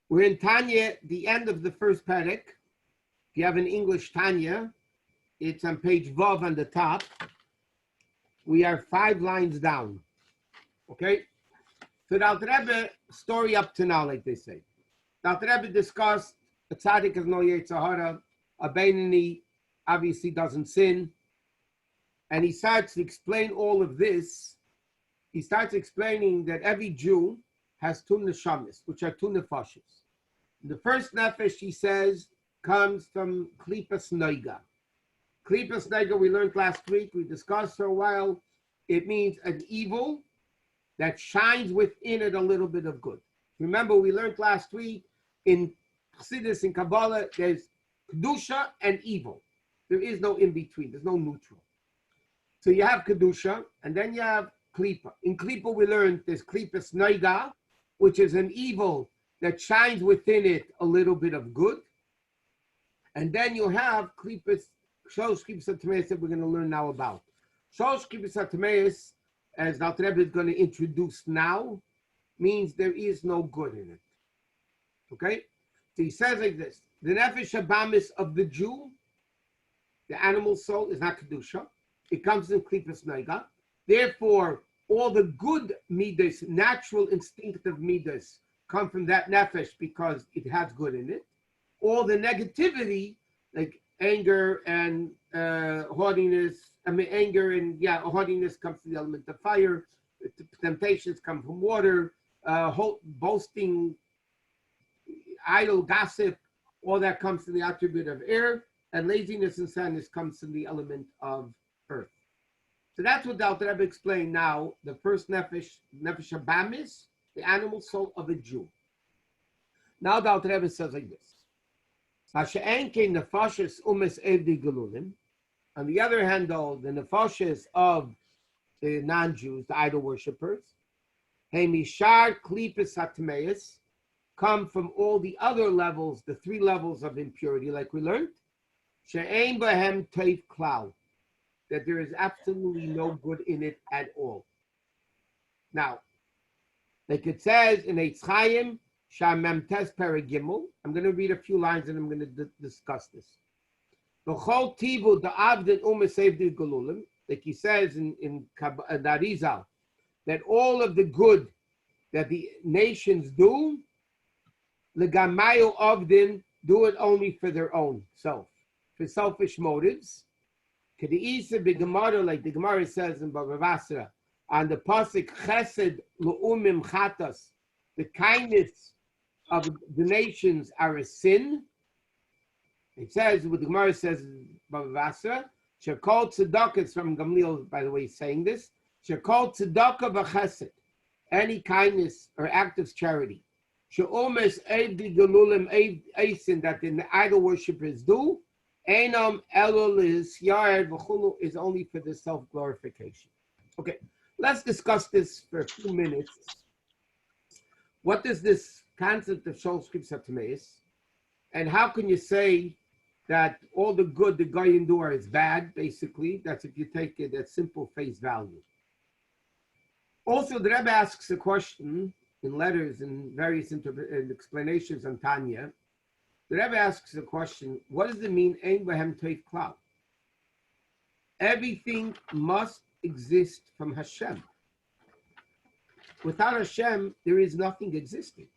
We're in Tanya, the end of the first parak. If you have an English Tanya, it's on page Vav on the top. We are 5 lines down. Okay? So the Alter Rebbe, story up to now, like they say. The Alter Rebbe discussed a tzaddik has no yetzer hara, a Beinoni obviously doesn't sin. And he starts to explain all of this. He starts explaining that every Jew has 2 neshamas, which are 2 nefashos. The first nefesh, he says, comes from klipas noiga. Klipas noiga, we learned last week, we discussed for a while, it means an evil that shines within it a little bit of good. Remember, we learned last week in Chassidus and Kabbalah, there's Kedusha and evil. There is no in-between, there's no neutral. So you have Kedusha, and then you have Klipa. In Klipa, we learned there's Klipas Noiga, which is an evil that shines within it a little bit of good. And then you have Klipas, Shosh Klipas HaTameis that we're going to learn now about. Shosh Klipas HaTameis, as Dr. Rebbe is going to introduce now, means there is no good in it. Okay? So he says like this, the Nefesh Habamis of the Jew, the animal soul, is not Kedusha. It comes in Klipas Noiga. Therefore, all the good midas, natural instinctive midas, come from that nefesh because it has good in it. All the negativity, like anger and haughtiness, haughtiness comes from the element of fire. Temptations come from water. Boasting, idle gossip, all that comes from the attribute of air. And laziness and sadness comes from the element of earth. So that's what the Alter Rebbe explained now. The first nefesh habamis, the animal soul of a Jew. Now the Alter Rebbe says like this. On the other hand, though, the nefashis of the non-Jews, the idol worshippers, Hemishar Klipas HaTameis, come from all the other levels, the 3 levels of impurity, like we learned. She'ein bahem teif klal, that there is absolutely no good in it at all. Now, like it says in Eitz Chaim, Shamem Tes Paragimel, I'm going to read a few lines and I'm going to discuss this. V'chol tivu da'avdin u'mesevdi galulim, like he says in Darizal, that all of the good that the nations do, legamayu avdin, do it only for their own self, for selfish motives. K'de'isa b'gemara, like the Gemara says in Bava Basra, on the pasuk Chesed lu'umim chatas, the kindness of the nations are a sin. It says, what the Gemara says in Bava Basra, shekol tzedakah, it's from Gamliel, by the way, saying this, shekol tzedakah v'chesed, any kindness or act of charity, she'omes eivdi galulim eisin, that the idol worshippers do, Einam elul is yard v'chulu, is only for the self-glorification. Okay, let's discuss this for a few minutes. What is this concept of Shosh Klipas HaTameis? And how can you say that all the good the Goyim do is bad, basically? That's if you take it at simple face value. Also, the Rebbe asks a question in letters and various explanations on Tanya. The Rebbe asks a question, what does it mean, Ein Bahem Teif Klal? Everything must exist from Hashem. Without Hashem, there is nothing existing.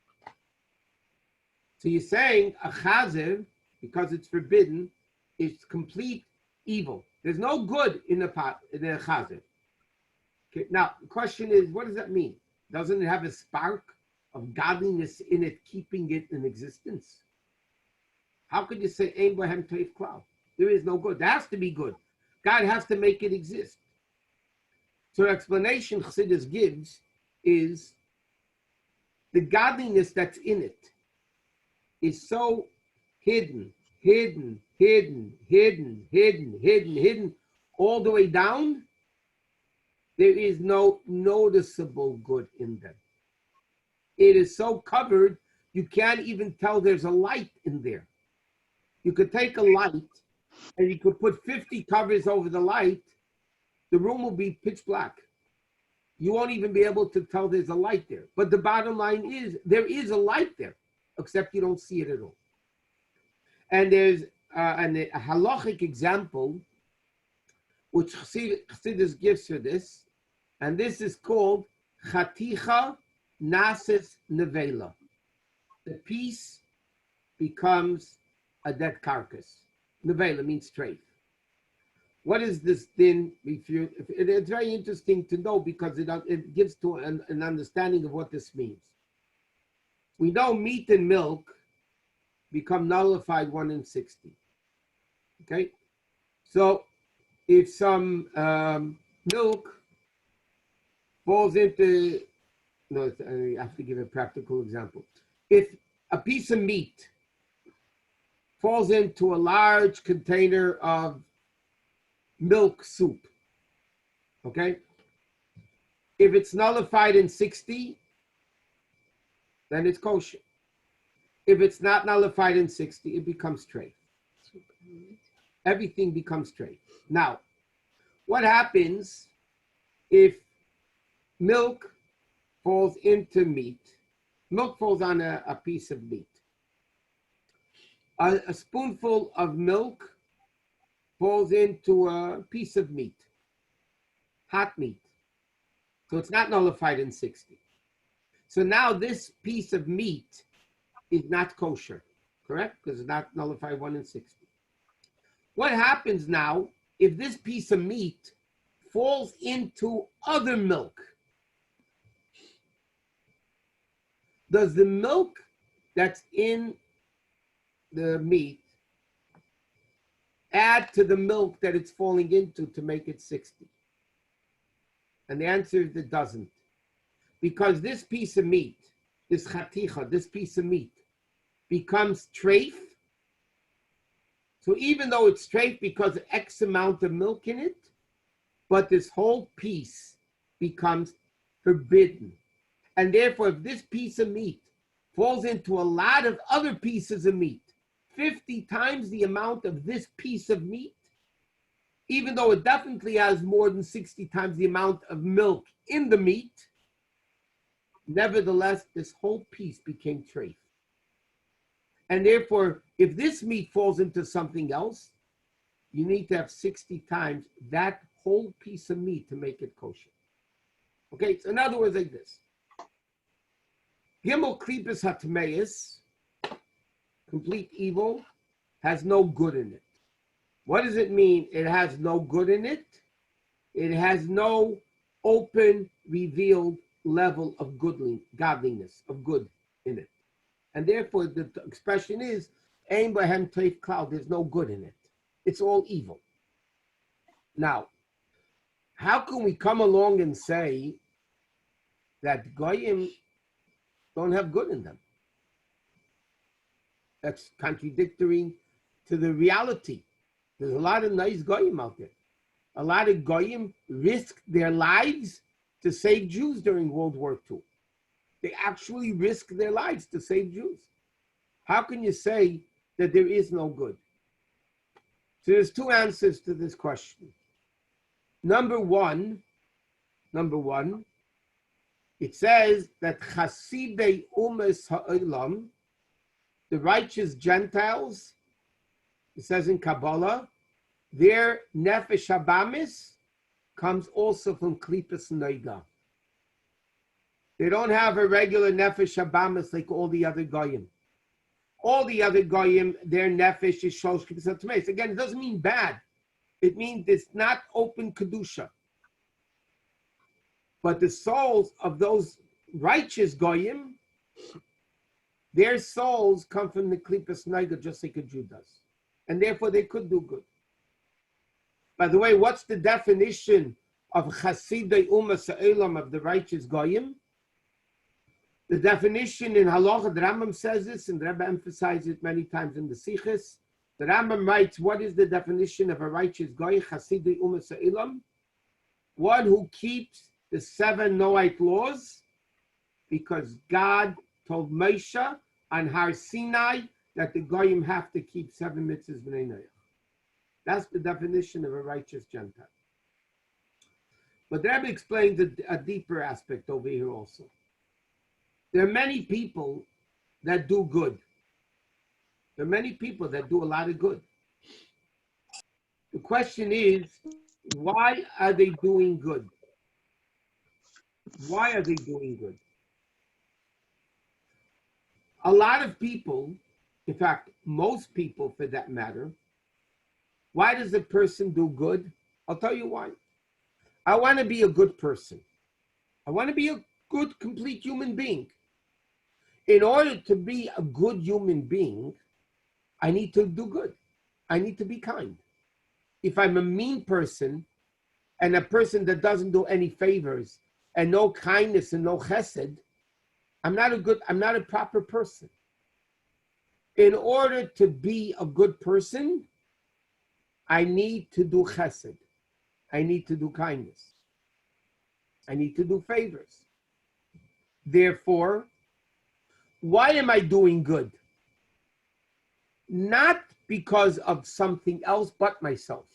So you're saying a chazer, because it's forbidden, is complete evil. There's no good in the chazer. Okay, now, the question is, what does that mean? Doesn't it have a spark of godliness in it, keeping it in existence? How could you say Ein Bahem Teif Klal? There is no good. There has to be good. God has to make it exist. So the explanation Chassidus gives is the godliness that's in it is so hidden, all the way down. There is no noticeable good in them. It is so covered, you can't even tell there's a light in there. You could take a light and you could put 50 covers over the light, the room will be pitch black. You won't even be able to tell there's a light there. But the bottom line is, there is a light there. except you don't see it at all. And there's a halachic example which Chassidus gives for this, and this is called Chaticha Nases Nevela. The piece becomes a dead carcass. Nevela means treif. What is this din? It's very interesting to know because it gives to an understanding of what this means. We know meat and milk become nullified 1 in 60. Okay? So if some milk falls into, no, I have to give a practical example. If a piece of meat falls into a large container of milk soup, okay? If it's nullified in 60, then it's kosher. If it's not nullified in 60, it becomes treif. Everything becomes treif. Now, what happens if milk falls into meat? Milk falls on a piece of meat. A spoonful of milk falls into a piece of meat, hot meat. So it's not nullified in 60. So now this piece of meat is not kosher, correct? Because it's not nullified 1 in 60. What happens now if this piece of meat falls into other milk? Does the milk that's in the meat add to the milk that it's falling into to make it 60? And the answer is it doesn't. Because this piece of meat, this chaticha, this piece of meat, becomes treif. So even though it's treif because of X amount of milk in it, but this whole piece becomes forbidden. And therefore, if this piece of meat falls into a lot of other pieces of meat, 50 times the amount of this piece of meat, even though it definitely has more than 60 times the amount of milk in the meat, nevertheless, this whole piece became treif. And therefore, if this meat falls into something else, you need to have 60 times that whole piece of meat to make it kosher. Okay, so in other words, like this. Gimel klipos hatmeis, complete evil, has no good in it. What does it mean? It has no good in it. It has no open, revealed level of godliness, of good in it. And therefore, the expression is, Ein bahem teif klal, there's no good in it. It's all evil. Now, how can we come along and say that goyim don't have good in them? That's contradictory to the reality. There's a lot of nice goyim out there. A lot of goyim risked their lives to save Jews during World War II. They actually risked their lives to save Jews. How can you say that there is no good? So there's two answers to this question. Number one, it says that Chasidei Umes Ha'olam, the righteous Gentiles, it says in Kabbalah, their nefesh habamis comes also from klipos noiga. They don't have a regular nefesh habamis like all the other goyim. All the other goyim, their nefesh is shalosh klipos hatmeis. Again, it doesn't mean bad. It means it's not open kedusha. But the souls of those righteous goyim, their souls come from the klipos noiga, just like a Jew does. And therefore they could do good. By the way, what's the definition of Chasidei Umas Ha'olam, of the righteous goyim? The definition in Halacha, the Rambam says this, and the Rebbe emphasizes it many times in the Sichos. The Rambam writes, what is the definition of a righteous goy? Chasidei Umas Ha'olam, one who keeps the 7 Noahide laws, because God told Moshe on Har Sinai that the goyim have to keep 7 mitzvahs b'nei Noach. That's the definition of a righteous Gentile. But the Rebbe explains a deeper aspect over here also. There are many people that do good. There are many people that do a lot of good. The question is, why are they doing good? Why are they doing good? A lot of people, in fact, most people for that matter, why does a person do good? I'll tell you why. I want to be a good person. I want to be a good, complete human being. In order to be a good human being, I need to do good. I need to be kind. If I'm a mean person and a person that doesn't do any favors and no kindness and no chesed, I'm not a proper person. In order to be a good person, I need to do chesed. I need to do kindness. I need to do favors. Therefore, why am I doing good? Not because of something else but myself.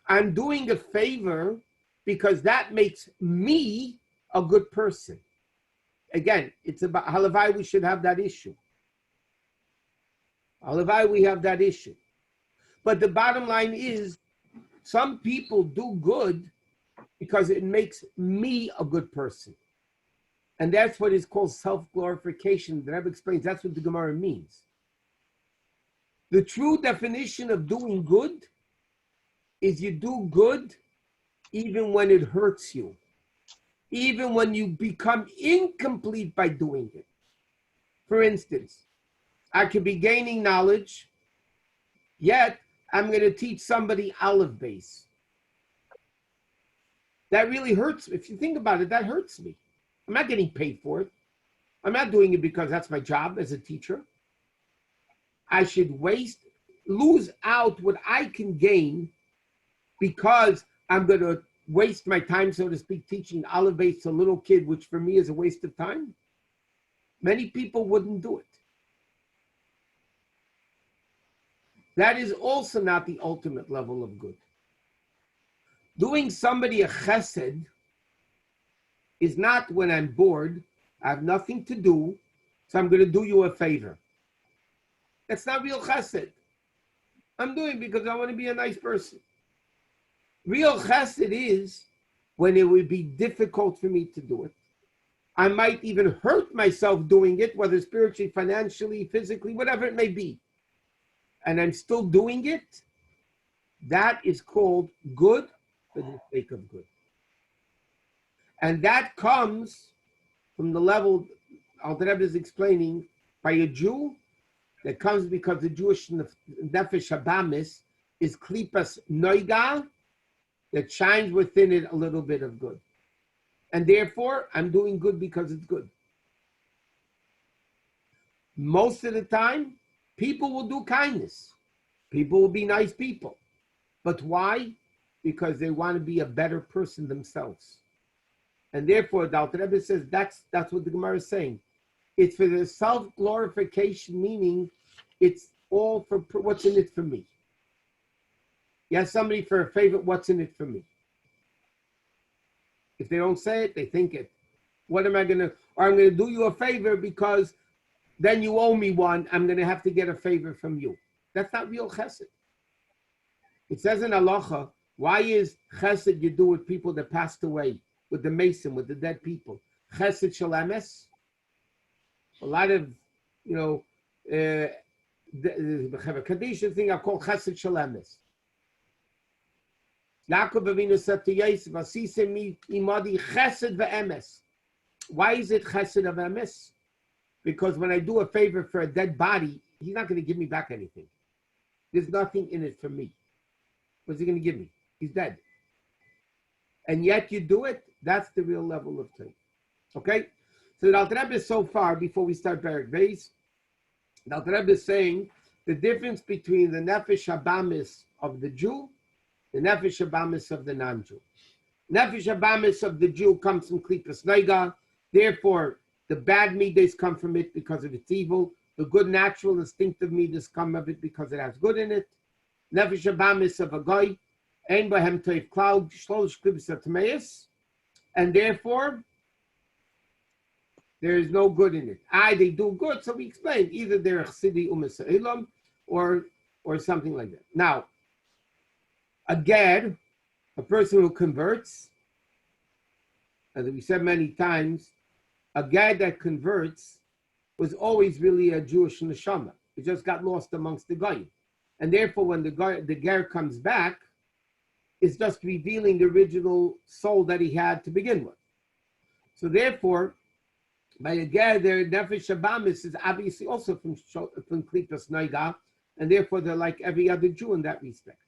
I'm doing a favor because that makes me a good person. Again, it's about halavai, we should have that issue. Halavai, we have that issue. But the bottom line is, some people do good because it makes me a good person. And that's what is called self-glorification. The Rebbe explains that's what the Gemara means. The true definition of doing good is you do good even when it hurts you, even when you become incomplete by doing it. For instance, I could be gaining knowledge, yet I'm going to teach somebody Aleph base. That really hurts. If you think about it, that hurts me. I'm not getting paid for it. I'm not doing it because that's my job as a teacher. I should lose out what I can gain because I'm going to waste my time, so to speak, teaching Aleph base to a little kid, which for me is a waste of time. Many people wouldn't do it. That is also not the ultimate level of good. Doing somebody a chesed is not when I'm bored, I have nothing to do, so I'm going to do you a favor. That's not real chesed. I'm doing it because I want to be a nice person. Real chesed is when it would be difficult for me to do it. I might even hurt myself doing it, whether spiritually, financially, physically, whatever it may be. And I'm still doing it. That is called good for the sake of good. And that comes from the level Alter Rebbe is explaining by a Jew. That comes because the Jewish nefesh habamis is klipas noiga, that shines within it a little bit of good. And therefore, I'm doing good because it's good. Most of the time, people will do kindness. People will be nice people. But why? Because they want to be a better person themselves. And therefore, the Alter Rebbe says that's what the Gemara is saying. It's for the self-glorification, meaning it's all for what's in it for me. You ask somebody for a favor, what's in it for me? If they don't say it, they think it. What am I going to, or I'm going to do you a favor because then you owe me one, I'm going to have to get a favor from you. That's not real chesed. It says in halacha, why is chesed you do with people that passed away, with the mason, with the dead people? Chesed shalames. A lot of, the Kaddish thing I call chesed shalames. Yaakov Avinu said to Yosef, "Asise mi imadi chesed ve'emes." Why is it chesed of emes? Because when I do a favor for a dead body, he's not going to give me back anything. There's nothing in it for me. What's he going to give me? He's dead. And yet you do it, that's the real level of thing. Okay? So the Alter Rebbe is so far, before we start Perek Beis, the Alter Rebbe is saying the difference between the nefesh habamis of the Jew, the nefesh habamis of the non-Jew. Nefesh habamis of the Jew comes from klipas noiga, therefore the bad midas come from it because of its evil. The good natural instinctive midas come of it because it has good in it. Nefesh habamis of a goy, ein bahem toiv cloud, shlosh klibus atmeis, and therefore There is no good in it. They do good, so we explained either they're chsidi u'mesa'ilam or something like that. Now, a ger, a person who converts, as we said many times, a ger that converts was always really a Jewish neshama. It just got lost amongst the goyim. And therefore, when the ger comes back, it's just revealing the original soul that he had to begin with. So therefore, by a ger, their nefesh habamis is obviously also from klipas noiga, and therefore they're like every other Jew in that respect.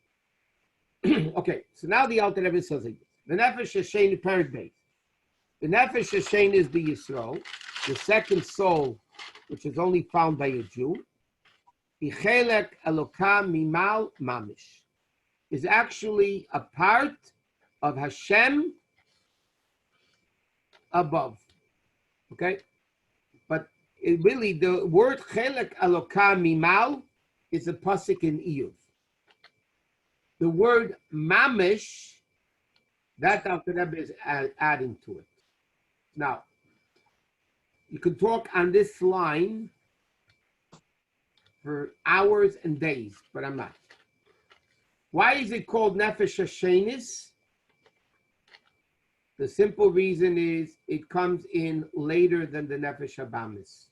Okay, so now the Alter Rebbe says like this: the nefesh hashen parak beit. The nefesh hashen is the Yisrael, the second soul, which is only found by a Jew. Bichelek elokam mimal mamish is actually a part of Hashem above. Okay? But it really, the word chelek elokam mimal is a pasuk in Iyuv. The word mamish, that Alter Rebbe is adding to it. Now, you could talk on this line for hours and days, but I'm not. Why is it called Nefesh Hashenis? The simple reason is it comes in later than the Nefesh Habamis.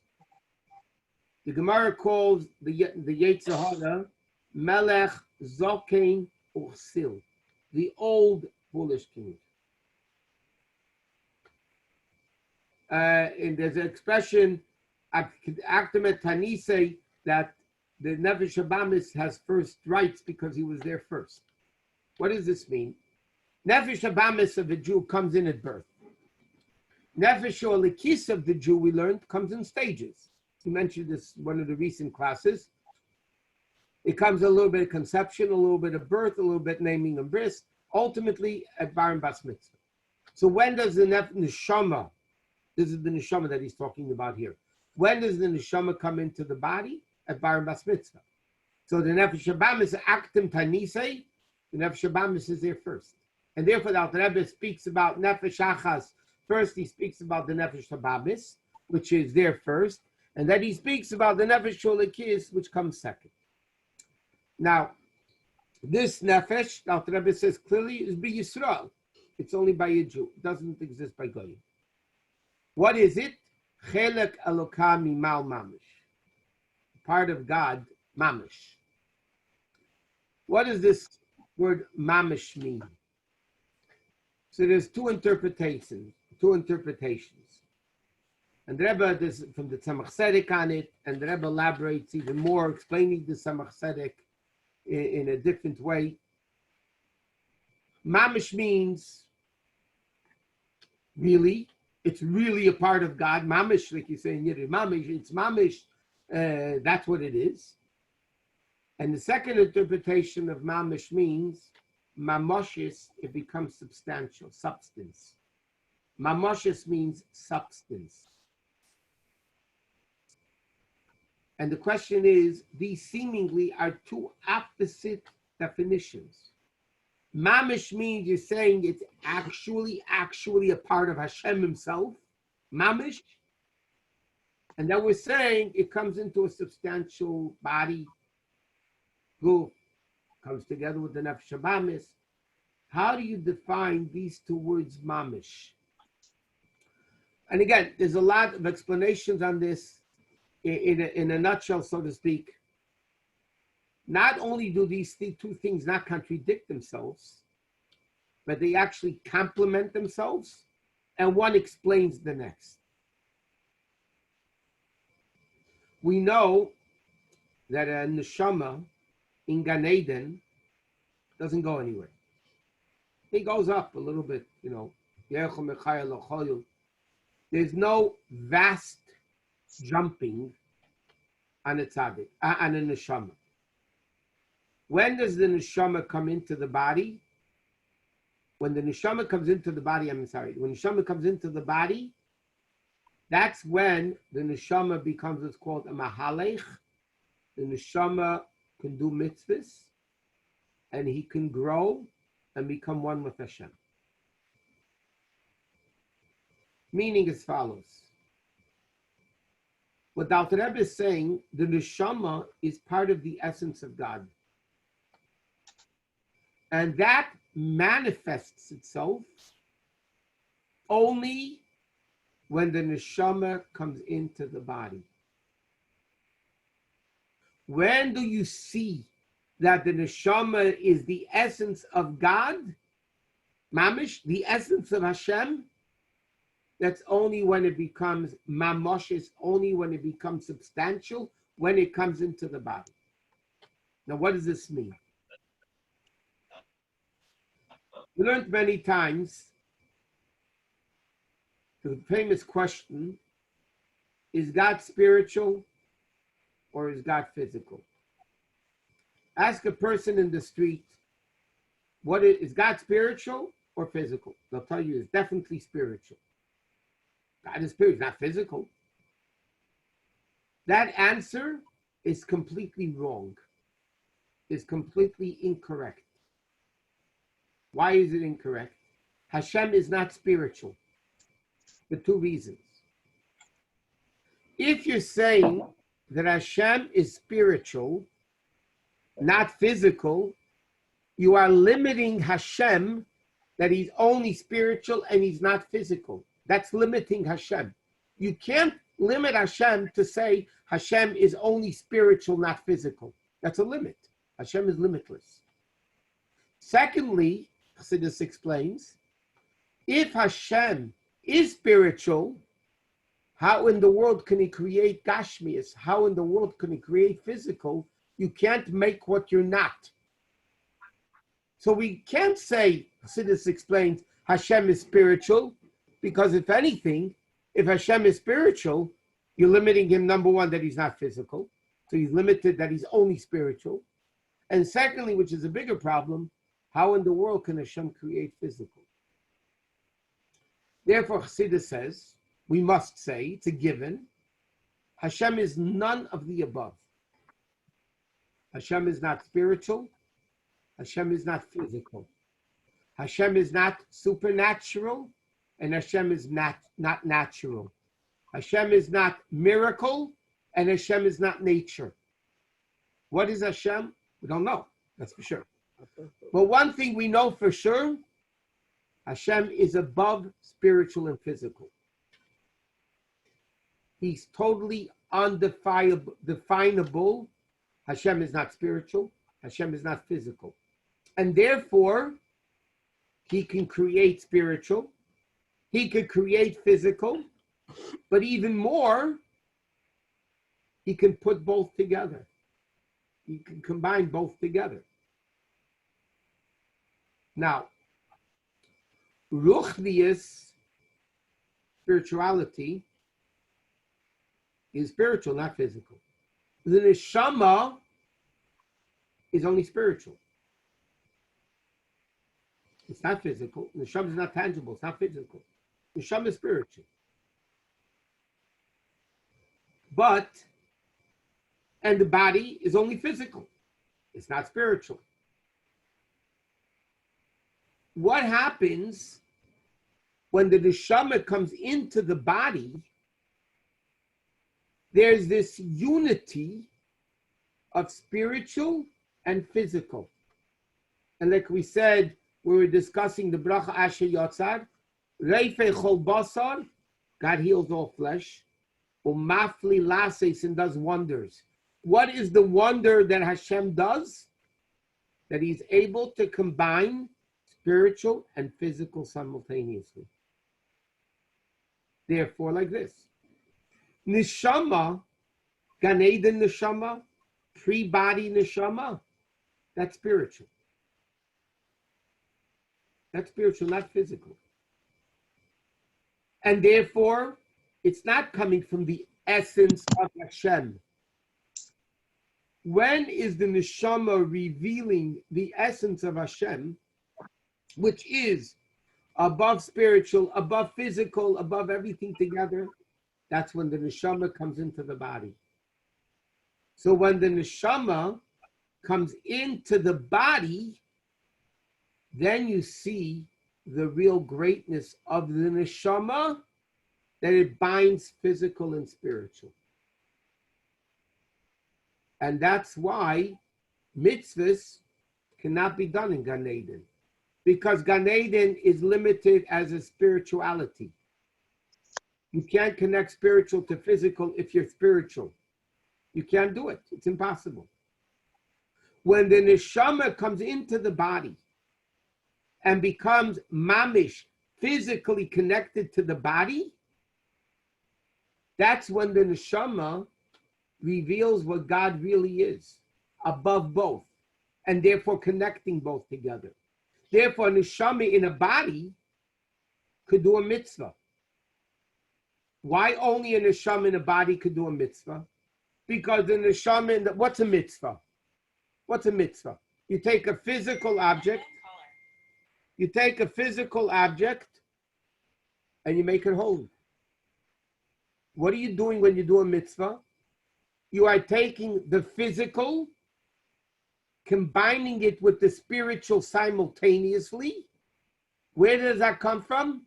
The Gemara calls the Yetzer Hara Melech Zokein Uchsil, the old foolish king. And there's an expression, Aktemet Tanise, that the Nefesh Habamis has first rights because he was there first. What does this mean? Nefesh Habamis of a Jew comes in at birth. Nefesh or Lekis of the Jew, we learned, comes in stages. We mentioned this in one of the recent classes. It comes a little bit of conception, a little bit of birth, a little bit naming and bris, ultimately at Bar and Bas Mitzvah. So when does the Neshama, this is the Neshama that he's talking about here, when does the Neshama come into the body? At Bar and Bas Mitzvah. So the Nefesh Habamis Aktim Tanisei, the Nefesh Habamis is there first. And therefore the Alter Rebbe speaks about Nefesh Achas. First he speaks about the Nefesh Habamis, which is there first, and then he speaks about the Nefesh Sholekis, which comes second. Now, this Nefesh, the Alter Rebbe says clearly, is by Yisrael. It's only by a Jew. It doesn't exist by Goyim. What is it? Chelek Elokah Mimal Mamish. Part of God, mamish. What does this word mamish mean? So there's two interpretations. And the Rebbe, this from the Tzemach Tzedek on it, and the Rebbe elaborates even more, explaining the Tzemach Tzedek in a different way. Mamish means really, it's really a part of God. Mamish, like you say in Yiddish, mamish, it's mamish. That's what it is. And the second interpretation of mamish means mamoshis, it becomes substantial, substance. Mamoshis means substance. And the question is, these seemingly are two opposite definitions. Mamish means you're saying it's actually a part of Hashem himself. Mamish. And then we're saying it comes into a substantial body, guf, comes together with the Nefesh Habamis. How do you define these two words, mamish? And again, there's a lot of explanations on this in a nutshell, so to speak. Not only do these two things not contradict themselves, but they actually complement themselves, and one explains the next. We know that a neshama in Gan Eden doesn't go anywhere. He goes up a little bit, you know. There's no vast jumping on a tzaddik, on a neshama. When does the neshama come into the body? When the neshama comes into the body, when neshama comes into the body, that's when the neshama becomes what's called a mahalech. The neshama can do mitzvahs, and he can grow and become one with Hashem. Meaning as follows. What Dr. Rebbe is saying, the neshama is part of the essence of God. And that manifests itself only when the neshama comes into the body. When do you see that the neshama is the essence of God? Mamish, the essence of Hashem? That's only when it becomes mamoshes, only when it becomes substantial, when it comes into the body. Now, what does this mean? We learned many times the famous question, is God spiritual or is God physical? Ask a person in the street, what is God spiritual or physical? They'll tell you it's definitely spiritual. God is spiritual, not physical. That answer is completely wrong, is completely incorrect. Why is it incorrect? Hashem is not spiritual for two reasons. If you're saying that Hashem is spiritual, not physical, you are limiting Hashem that he's only spiritual and he's not physical. That's limiting Hashem. You can't limit Hashem to say Hashem is only spiritual, not physical. That's a limit. Hashem is limitless. Secondly, Chassidus explains, if Hashem is spiritual, how in the world can he create Gashmias? How in the world can he create physical? You can't make what you're not. So we can't say, Chassidus explains, Hashem is spiritual, because if anything, if Hashem is spiritual, you're limiting him, number one, that he's not physical. So he's limited that he's only spiritual. And secondly, which is a bigger problem, how in the world can Hashem create physical? Therefore, Chassidus says, we must say, it's a given, Hashem is none of the above. Hashem is not spiritual. Hashem is not physical. Hashem is not supernatural, and Hashem is not natural. Hashem is not miracle, and Hashem is not nature. What is Hashem? We don't know, that's for sure. But one thing we know for sure, Hashem is above spiritual and physical. He's totally undefinable. Hashem is not spiritual. Hashem is not physical. And therefore, he can create spiritual. He could create physical. But even more, he can put both together. He can combine both together. Now, Ruchnius, spirituality, is spiritual, not physical. The neshama is only spiritual. It's not physical. The neshama is not tangible. It's not physical. The neshama is spiritual. And the body is only physical. It's not spiritual. What happens when the neshama comes into the body? There's this unity of spiritual and physical. And like we said, we were discussing the bracha Asher Yotzar, Reifei Chol Basar, God heals all flesh, Umafli Lases, and does wonders. What is the wonder that Hashem does? That he's able to combine spiritual and physical simultaneously. Therefore, like this. Neshama, Gan Eden neshama, pre-body neshama, that's spiritual. That's spiritual, not physical. And therefore, it's not coming from the essence of Hashem. When is the neshama revealing the essence of Hashem, which is above spiritual, above physical, above everything together? That's when the neshama comes into the body. So when the neshama comes into the body, then you see the real greatness of the neshama, that it binds physical and spiritual. And that's why mitzvahs cannot be done in Gan Eden. Because Gan Eden is limited as a spirituality. You can't connect spiritual to physical if you're spiritual. You can't do it. It's impossible. When the neshama comes into the body and becomes mamish, physically connected to the body, that's when the neshama reveals what God really is, above both, and therefore connecting both together. Therefore, a neshama in a body could do a mitzvah. Why only a neshama in a body could do a mitzvah? Because the neshama in the, what's a mitzvah? What's a mitzvah? You take a physical object, and you make it holy. What are you doing when you do a mitzvah? You are taking the physical, combining it with the spiritual simultaneously. Where does that come from?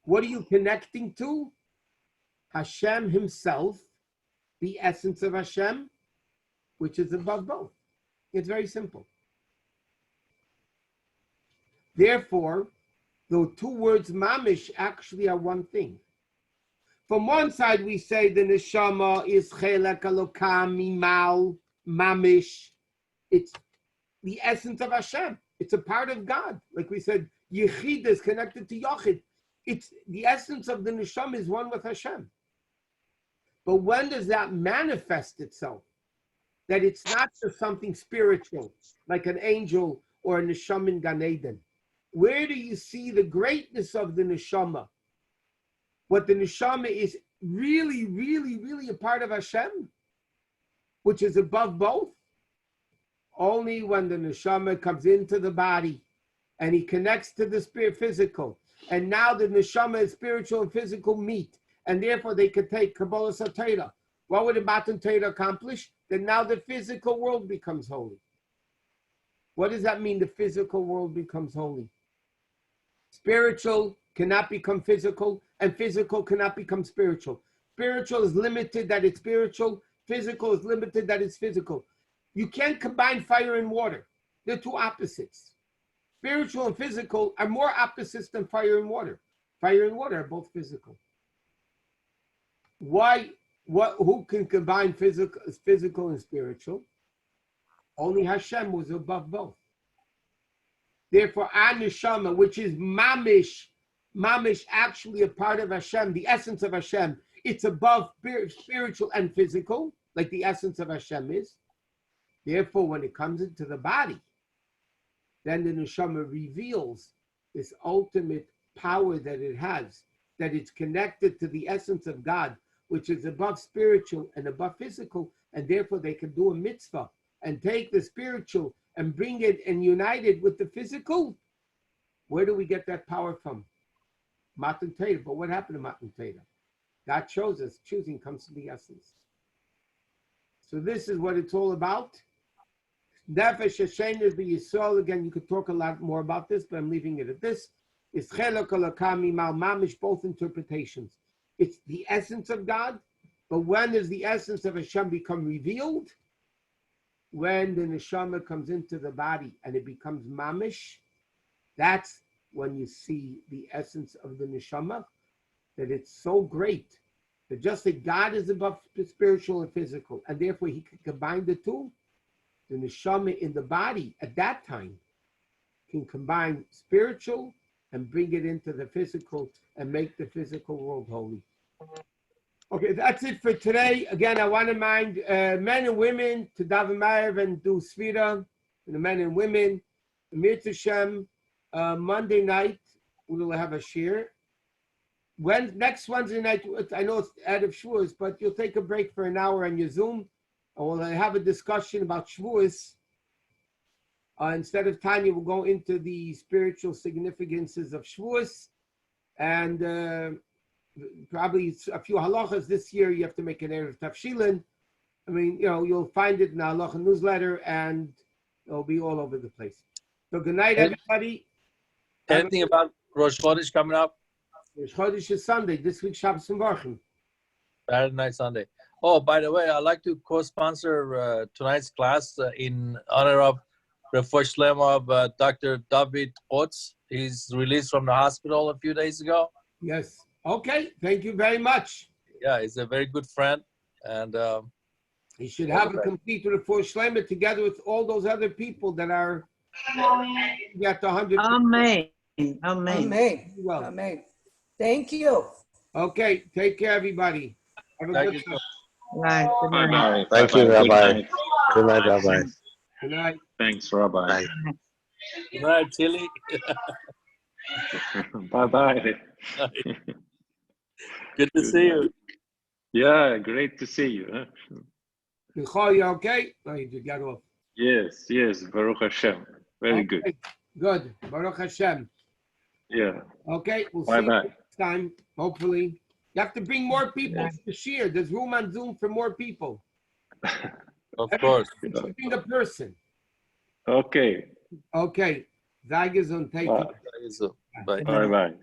What are you connecting to? Hashem himself, the essence of Hashem, which is above both. It's very simple. Therefore, the two words mamish actually are one thing. From one side, we say the neshama is chelek alokam mimal mamish. It's the essence of Hashem. It's a part of God. Like we said, Yechid is connected to Yachid. It's the essence of the neshama is one with Hashem. But when does that manifest itself? That it's not just something spiritual, like an angel or a neshama in Gan Eden. Where do you see the greatness of the neshama? What the neshama is really, really, really a part of Hashem, which is above both. Only when the neshama comes into the body and he connects to the spirit physical. And now the neshama and spiritual and physical meet. And therefore they could take Kabbalah Satira. What would the Matan Torah accomplish? That now the physical world becomes holy. What does that mean? The physical world becomes holy. Spiritual cannot become physical, and physical cannot become spiritual. Spiritual is limited that it's spiritual. Physical is limited that it's physical. You can't combine fire and water. They're two opposites. Spiritual and physical are more opposites than fire and water. Fire and water are both physical. Why? Who can combine physical and spiritual? Only Hashem was above both. Therefore, our neshama, which is mamish actually a part of Hashem, the essence of Hashem, it's above spiritual and physical, like the essence of Hashem is. Therefore, when it comes into the body, then the neshama reveals this ultimate power that it has, that it's connected to the essence of God, which is above spiritual and above physical, and therefore they can do a mitzvah and take the spiritual and bring it and unite it with the physical. Where do we get that power from? Matan Torah. But what happened to Matan Torah? God shows us choosing comes from the essence. So this is what it's all about. Nefesh Hashem b'Yisrael. Again, you could talk a lot more about this, but I'm leaving it at this. It's chelek alakami mal mamish, both interpretations. It's the essence of God, but when does the essence of Hashem become revealed? When the neshama comes into the body and it becomes mamish, that's when you see the essence of the neshama, that it's so great that just that God is above spiritual and physical, and therefore he can combine the two. The neshama in the body at that time can combine spiritual and bring it into the physical and make the physical world holy. Okay, that's it for today. Again, I want to remind men and women to daven ma'ariv and do svira, the men and women. Mir Hashem, Monday night we will have a shir. Next Wednesday night, I know it's out of Shavuos, but you'll take a break for an hour on your Zoom, and we'll have a discussion about Shavuos. Instead of Tanya, we'll go into the spiritual significances of Shavuos, and probably a few halachas. This year you have to make an Erev Tafshilin. I mean, you'll find it in the halacha newsletter, and it'll be all over the place. So good night, everybody. Anything about Rosh Chodesh coming up? Rosh Chodesh is Sunday. This week Shabbos and Barchim. Saturday night, Sunday. Oh, by the way, I'd like to co-sponsor tonight's class in honor of Refuah Shlema of Dr. David Otz. He's released from the hospital a few days ago. Yes. Okay. Thank you very much. Yeah, he's a very good friend. And He should have a complete Refuah Shlema together with all those other people that are at the 100%. Amen. Amen. Amen. Well. Amen. Thank you. Okay. Take care, everybody. Have a thank good you. night. Right. Good night. Bye-bye. Thank you, Bye-bye. Good Rabbi. night. Good night, Rabbi. Good night. Thanks, Rabbi. Bye. Good night, Tilly. Bye-bye. Good to see you. Yeah, great to see you. Huh? Michal, you okay? No, you just got off. Yes, yes, Baruch Hashem. Very good. Okay, good. Baruch Hashem. Yeah. Okay, we'll see Bye-bye. you next time, hopefully. You have to bring more people to the shir. There's room on Zoom for more people. Of course. You should bring a person. Okay. Okay. Zag is on tape. Bye. Bye-bye.